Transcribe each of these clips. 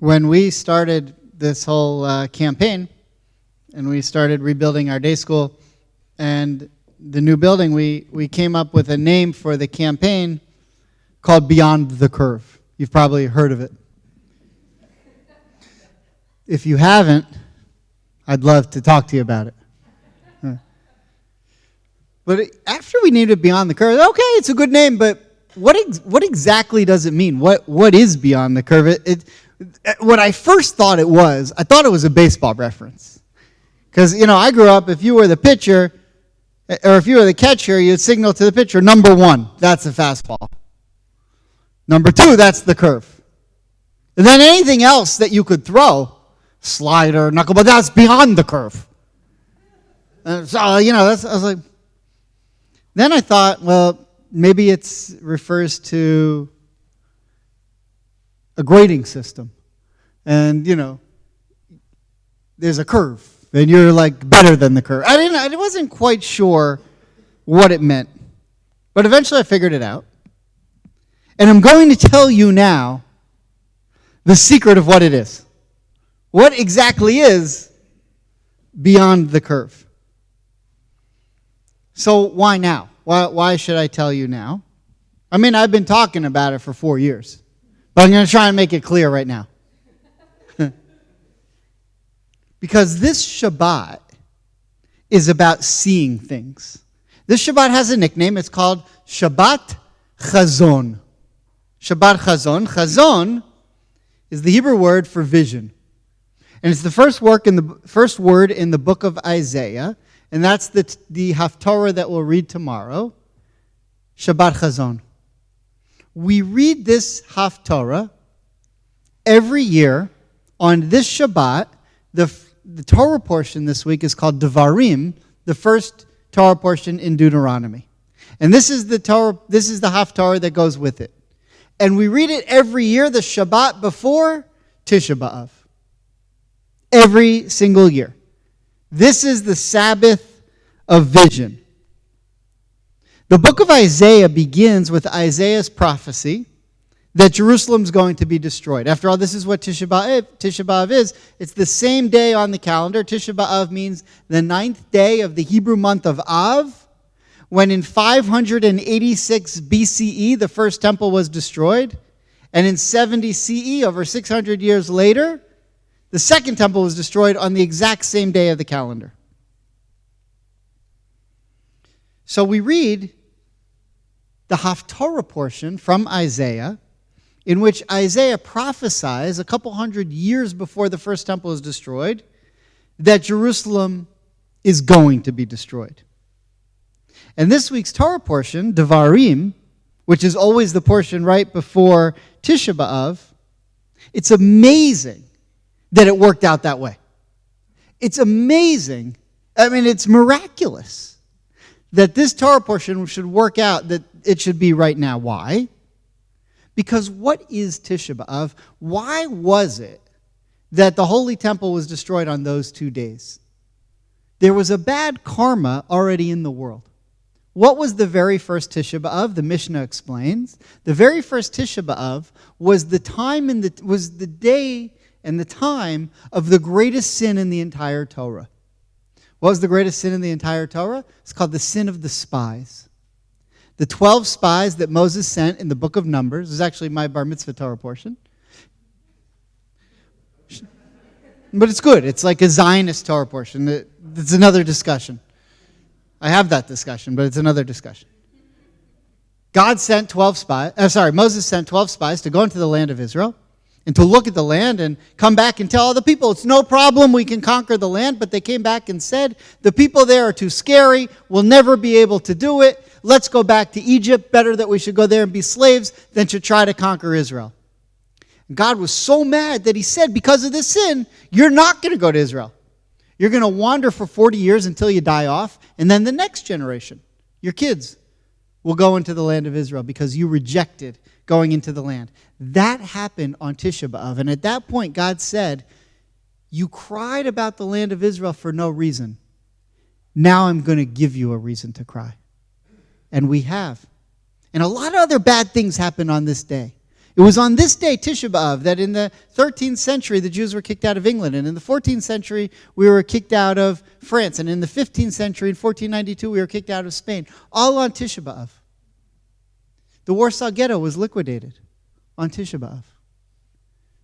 When we started this whole campaign, and we started rebuilding our day school and the new building, we came up with a name for the campaign called Beyond the Curve. You've probably heard of it. If you haven't, I'd love to talk to you about it. But after we named it Beyond the Curve, okay, it's a good name, but what exactly does it mean? What is Beyond the Curve? What I first thought it was a baseball reference. Because, I grew up, if you were the pitcher, or if you were the catcher, you'd signal to the pitcher, number 1, that's a fastball. Number 2, that's the curve. And then anything else that you could throw, slider, knuckleball, that's beyond the curve. So, I was like, then I thought, well, maybe it refers to a grading system. And, there's a curve. And you're like better than the curve. I wasn't quite sure what it meant. But eventually I figured it out. And I'm going to tell you now the secret of what it is. What exactly is beyond the curve? So why now? Why should I tell you now? I mean, I've been talking about it for 4 years. But I'm going to try and make it clear right now. Because this Shabbat is about seeing things. This Shabbat has a nickname. It's called Shabbat Chazon. Shabbat Chazon. Chazon is the Hebrew word for vision. And it's the first word in the book of Isaiah. And that's the Haftarah that we'll read tomorrow. Shabbat Chazon. We read this Haftarah every year on this Shabbat. The Torah portion this week is called Devarim, the first Torah portion in Deuteronomy. And this is the Haftarah that goes with it. And we read it every year, the Shabbat before Tisha B'Av. Every single year. This is the Sabbath of vision. The book of Isaiah begins with Isaiah's prophecy that Jerusalem's going to be destroyed. After all, this is what Tisha B'Av is. It's the same day on the calendar. Tisha B'Av means the 9th day of the Hebrew month of Av, when in 586 BCE, the first temple was destroyed. And in 70 CE, over 600 years later, the second temple was destroyed on the exact same day of the calendar. So we read the Haftarah portion from Isaiah, in which Isaiah prophesies a couple hundred years before the first temple is destroyed that Jerusalem is going to be destroyed. And this week's Torah portion, Devarim, which is always the portion right before Tisha B'Av, it's amazing that it worked out that way. It's amazing. I mean, it's miraculous that this Torah portion should work out, that it should be right now. Why? Because what is Tisha B'Av? Why was it that the Holy Temple was destroyed on those 2 days? There was a bad karma already in the world. What was the very first Tisha B'Av? The Mishnah explains. The very first Tisha B'Av was the day and the time of the greatest sin in the entire Torah. What was the greatest sin in the entire Torah? It's called the sin of the spies. The 12 spies that Moses sent in the book of Numbers. This is actually my bar mitzvah Torah portion. But it's good. It's like a Zionist Torah portion. It's another discussion. I have that discussion, but it's another discussion. Moses sent 12 spies to go into the land of Israel and to look at the land and come back and tell all the people, it's no problem, we can conquer the land. But they came back and said, the people there are too scary, we'll never be able to do it. Let's go back to Egypt. Better that we should go there and be slaves than to try to conquer Israel. And God was so mad that he said, because of this sin, you're not going to go to Israel. You're going to wander for 40 years until you die off, and then the next generation, your kids, will go into the land of Israel because you rejected going into the land. That happened on Tisha B'Av. And at that point, God said, you cried about the land of Israel for no reason. Now I'm going to give you a reason to cry. And we have. And a lot of other bad things happen on this day. It was on this day, Tisha B'Av, that in the 13th century, the Jews were kicked out of England. And in the 14th century, we were kicked out of France. And in the 15th century, in 1492, we were kicked out of Spain. All on Tisha B'Av. The Warsaw Ghetto was liquidated on Tisha B'Av.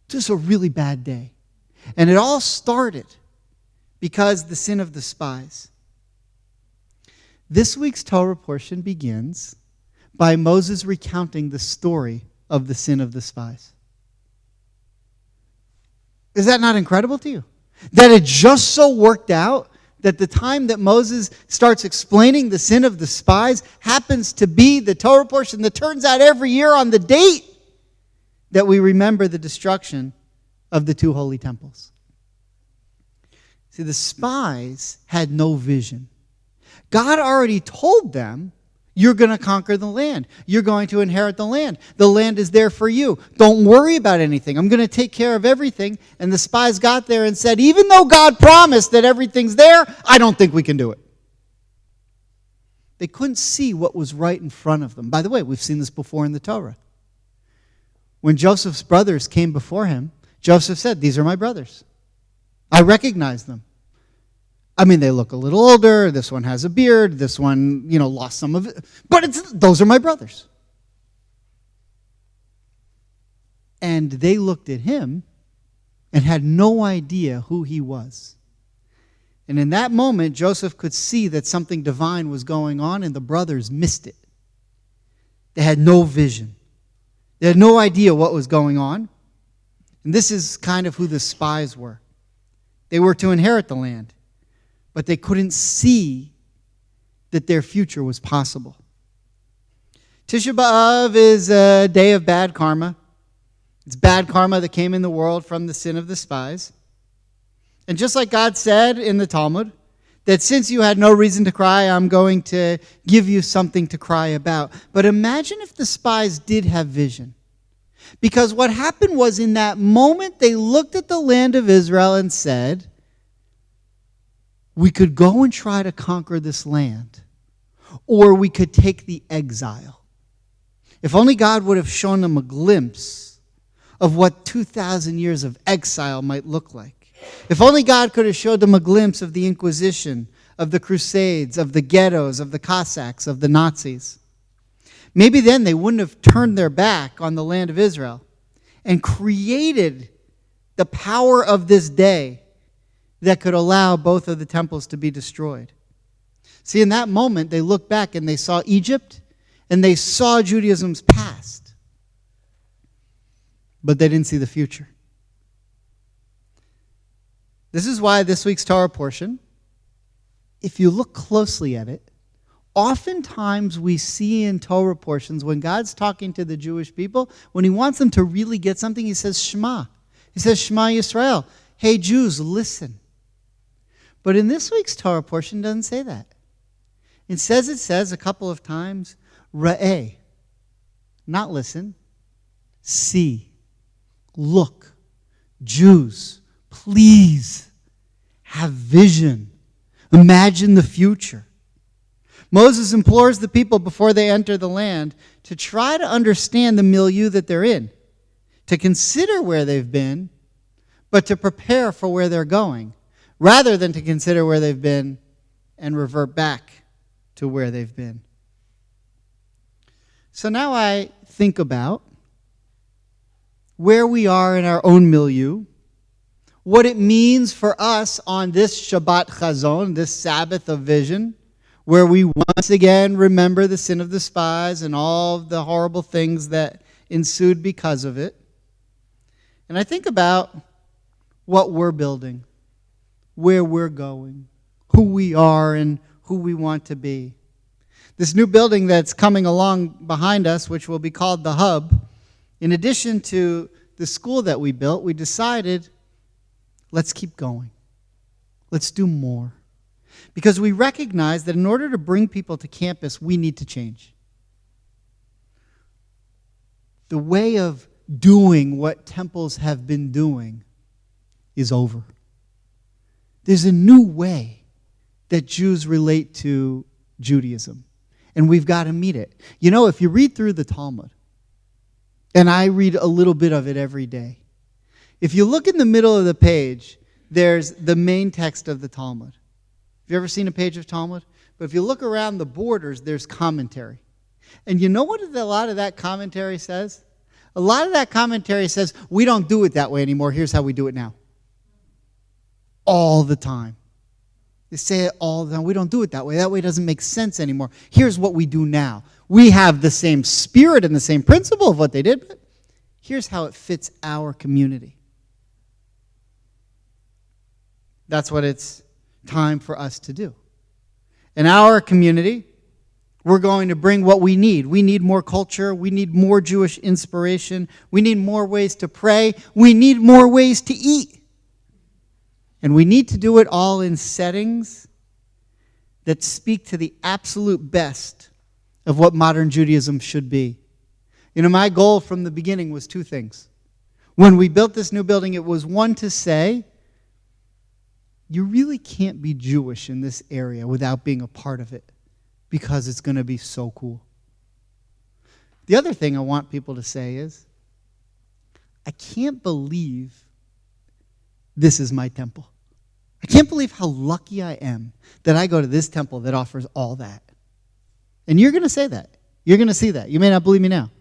Just a really bad day. And it all started because the sin of the spies. This week's Torah portion begins by Moses recounting the story of the sin of the spies. Is that not incredible to you? That it just so worked out that the time that Moses starts explaining the sin of the spies happens to be the Torah portion that turns out every year on the date that we remember the destruction of the two holy temples. See, the spies had no vision. God already told them, you're going to conquer the land. You're going to inherit the land. The land is there for you. Don't worry about anything. I'm going to take care of everything. And the spies got there and said, even though God promised that everything's there, I don't think we can do it. They couldn't see what was right in front of them. By the way, we've seen this before in the Torah. When Joseph's brothers came before him, Joseph said, these are my brothers. I recognize them. I mean, they look a little older. This one has a beard. This one, lost some of it. But those are my brothers. And they looked at him and had no idea who he was. And in that moment, Joseph could see that something divine was going on, and the brothers missed it. They had no vision. They had no idea what was going on. And this is kind of who the spies were. They were to inherit the land, but they couldn't see that their future was possible. Tisha B'Av is a day of bad karma. It's bad karma that came in the world from the sin of the spies. And just like God said in the Talmud, that since you had no reason to cry, I'm going to give you something to cry about. But imagine if the spies did have vision. Because what happened was, in that moment, they looked at the land of Israel and said, we could go and try to conquer this land, or we could take the exile. If only God would have shown them a glimpse of what 2,000 years of exile might look like. If only God could have showed them a glimpse of the Inquisition, of the Crusades, of the ghettos, of the Cossacks, of the Nazis. Maybe then they wouldn't have turned their back on the land of Israel and created the power of this day that could allow both of the temples to be destroyed. See, in that moment, they looked back and they saw Egypt and they saw Judaism's past. But they didn't see the future. This is why this week's Torah portion, if you look closely at it, oftentimes we see in Torah portions, when God's talking to the Jewish people, when he wants them to really get something, he says, Shema. He says, Shema Yisrael. Hey, Jews, listen. But in this week's Torah portion, it doesn't say that. It says a couple of times, Ra'eh. Not listen. See. Look. Jews, please have vision. Imagine the future. Moses implores the people before they enter the land to try to understand the milieu that they're in, to consider where they've been, but to prepare for where they're going, rather than to consider where they've been and revert back to where they've been. So now I think about where we are in our own milieu, what it means for us on this Shabbat Chazon, this Sabbath of vision, where we once again remember the sin of the spies and all of the horrible things that ensued because of it. And I think about what we're building, where we're going, who we are and who we want to be. This new building that's coming along behind us, which will be called the Hub, in addition to the school that we built, we decided, let's keep going. Let's do more. Because we recognize that in order to bring people to campus, we need to change. The way of doing what temples have been doing is over. There's a new way that Jews relate to Judaism, and we've got to meet it. You know, if you read through the Talmud, And I read a little bit of it every day. If you look in the middle of the page, there's the main text of the Talmud. Have you ever seen a page of Talmud? But if you look around the borders, there's commentary. And you know what a lot of that commentary says? A lot of that commentary says, we don't do it that way anymore. Here's how we do it now. All the time. They say it all the time. We don't do it that way. That way doesn't make sense anymore. Here's what we do now. We have the same spirit and the same principle of what they did, but here's how it fits our community. That's what it's time for us to do. In our community, we're going to bring what we need. We need more culture. We need more Jewish inspiration. We need more ways to pray. We need more ways to eat. And we need to do it all in settings that speak to the absolute best of what modern Judaism should be. You know, my goal from the beginning was two things. When we built this new building, it was one, to say, you really can't be Jewish in this area without being a part of it, because it's going to be so cool. The other thing I want people to say is, I can't believe this is my temple. I can't believe how lucky I am that I go to this temple that offers all that. And you're going to say that. You're going to see that. You may not believe me now,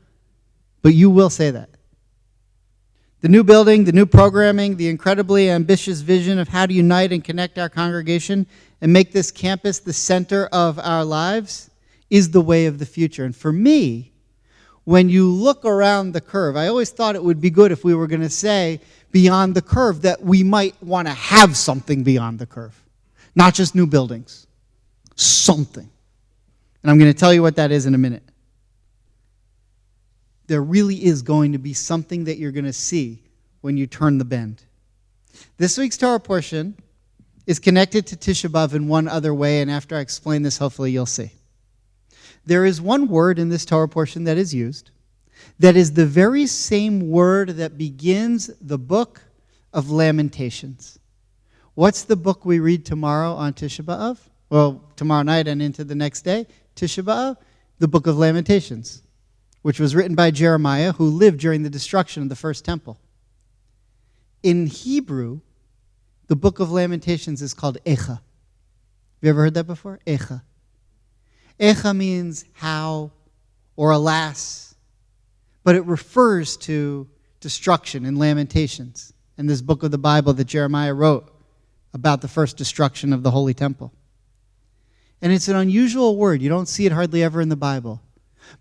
but you will say that. The new building, the new programming, the incredibly ambitious vision of how to unite and connect our congregation and make this campus the center of our lives is the way of the future. And for me, when you look around the curve, I always thought it would be good if we were going to say beyond the curve that we might want to have something beyond the curve. Not just new buildings. Something. And I'm going to tell you what that is in a minute. There really is going to be something that you're going to see when you turn the bend. This week's Torah portion is connected to Tisha B'Av in one other way, and after I explain this, hopefully you'll see. There is one word in this Torah portion that is used that is the very same word that begins the book of Lamentations. What's the book we read tomorrow on Tisha B'Av? Well, tomorrow night and into the next day, Tisha B'Av, the book of Lamentations, which was written by Jeremiah, who lived during the destruction of the first temple. In Hebrew, the book of Lamentations is called Echa. Have you ever heard that before? Echa. Echa means how or alas, but it refers to destruction in Lamentations, in this book of the Bible that Jeremiah wrote about the first destruction of the Holy Temple. And it's an unusual word. You don't see it hardly ever in the Bible.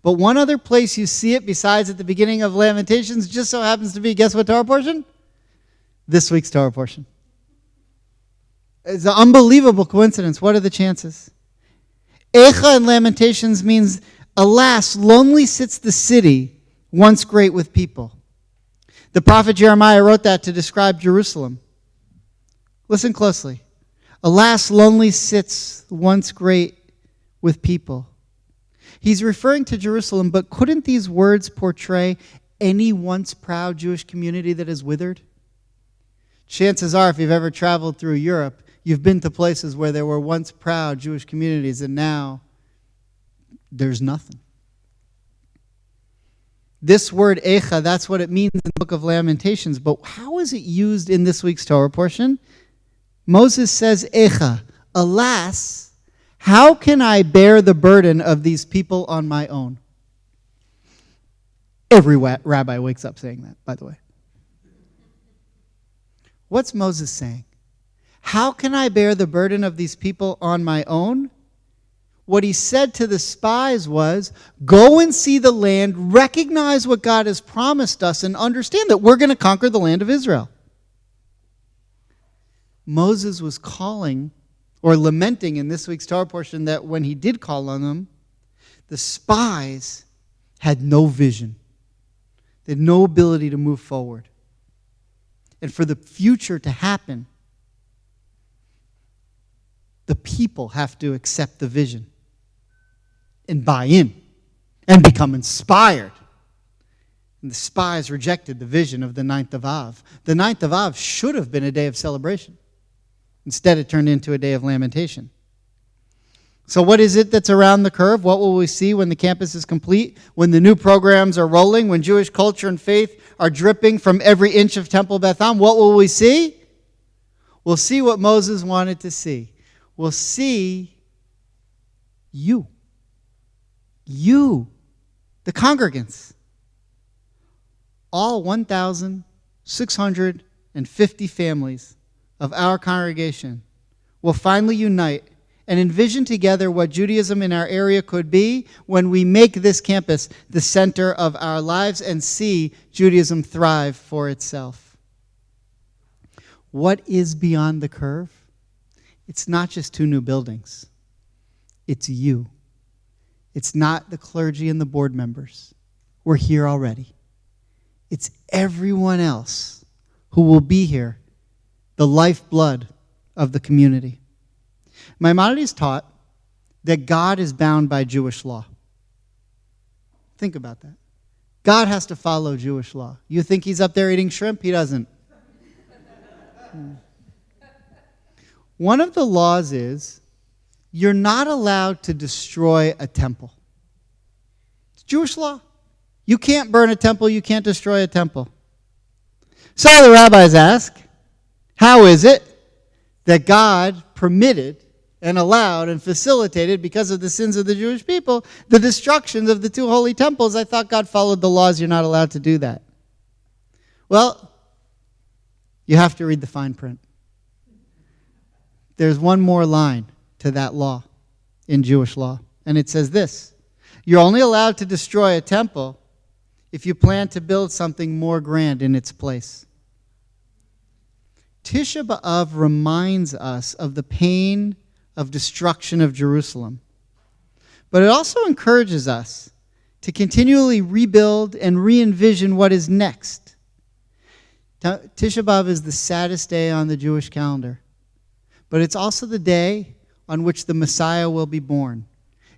But one other place you see it besides at the beginning of Lamentations just so happens to be, guess what Torah portion? This week's Torah portion. It's an unbelievable coincidence. What are the chances? Echa in Lamentations means, alas, lonely sits the city, once great with people. The prophet Jeremiah wrote that to describe Jerusalem. Listen closely. Alas, lonely sits, once great with people. He's referring to Jerusalem, but couldn't these words portray any once proud Jewish community that is withered? Chances are, if you've ever traveled through Europe, you've been to places where there were once proud Jewish communities, and now there's nothing. This word, echa, that's what it means in the book of Lamentations, but how is it used in this week's Torah portion? Moses says, echa, alas, how can I bear the burden of these people on my own? Every rabbi wakes up saying that, by the way. What's Moses saying? How can I bear the burden of these people on my own? What he said to the spies was, go and see the land, recognize what God has promised us, and understand that we're going to conquer the land of Israel. Moses was calling or lamenting in this week's Torah portion that when he did call on them, the spies had no vision. They had no ability to move forward. And for the future to happen, the people have to accept the vision and buy in and become inspired. And the spies rejected the vision of the 9th of Av. The 9th of Av should have been a day of celebration. Instead, it turned into a day of lamentation. So what is it that's around the curve? What will we see when the campus is complete, when the new programs are rolling, when Jewish culture and faith are dripping from every inch of Temple Beth Am? What will we see? We'll see what Moses wanted to see. We'll see you. You, the congregants. All 1,650 families of our congregation will finally unite and envision together what Judaism in our area could be when we make this campus the center of our lives and see Judaism thrive for itself. What is beyond the curve? It's not just 2 new buildings. It's you. It's not the clergy and the board members. We're here already. It's everyone else who will be here, the lifeblood of the community. Maimonides taught that God is bound by Jewish law. Think about that. God has to follow Jewish law. You think he's up there eating shrimp? He doesn't. One of the laws is you're not allowed to destroy a temple. It's Jewish law. You can't burn a temple. You can't destroy a temple. So the rabbis ask, how is it that God permitted and allowed and facilitated, because of the sins of the Jewish people, the destruction of the 2 holy temples? I thought God followed the laws. You're not allowed to do that. Well, you have to read the fine print. There's one more line to that law in Jewish law, and it says this: you're only allowed to destroy a temple if you plan to build something more grand in its place. Tisha B'Av reminds us of the pain of destruction of Jerusalem. But it also encourages us to continually rebuild and re-envision what is next. Tisha B'Av is the saddest day on the Jewish calendar. But it's also the day on which the Messiah will be born.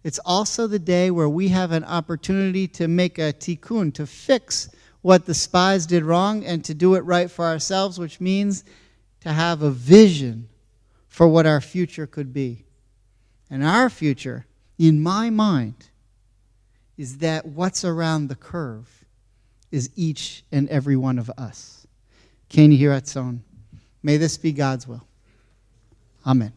It's also the day where we have an opportunity to make a tikkun, to fix what the spies did wrong and to do it right for ourselves, which means to have a vision for what our future could be. And our future, in my mind, is that what's around the curve is each and every one of us. Ken Yiratzon. May this be God's will. Amen.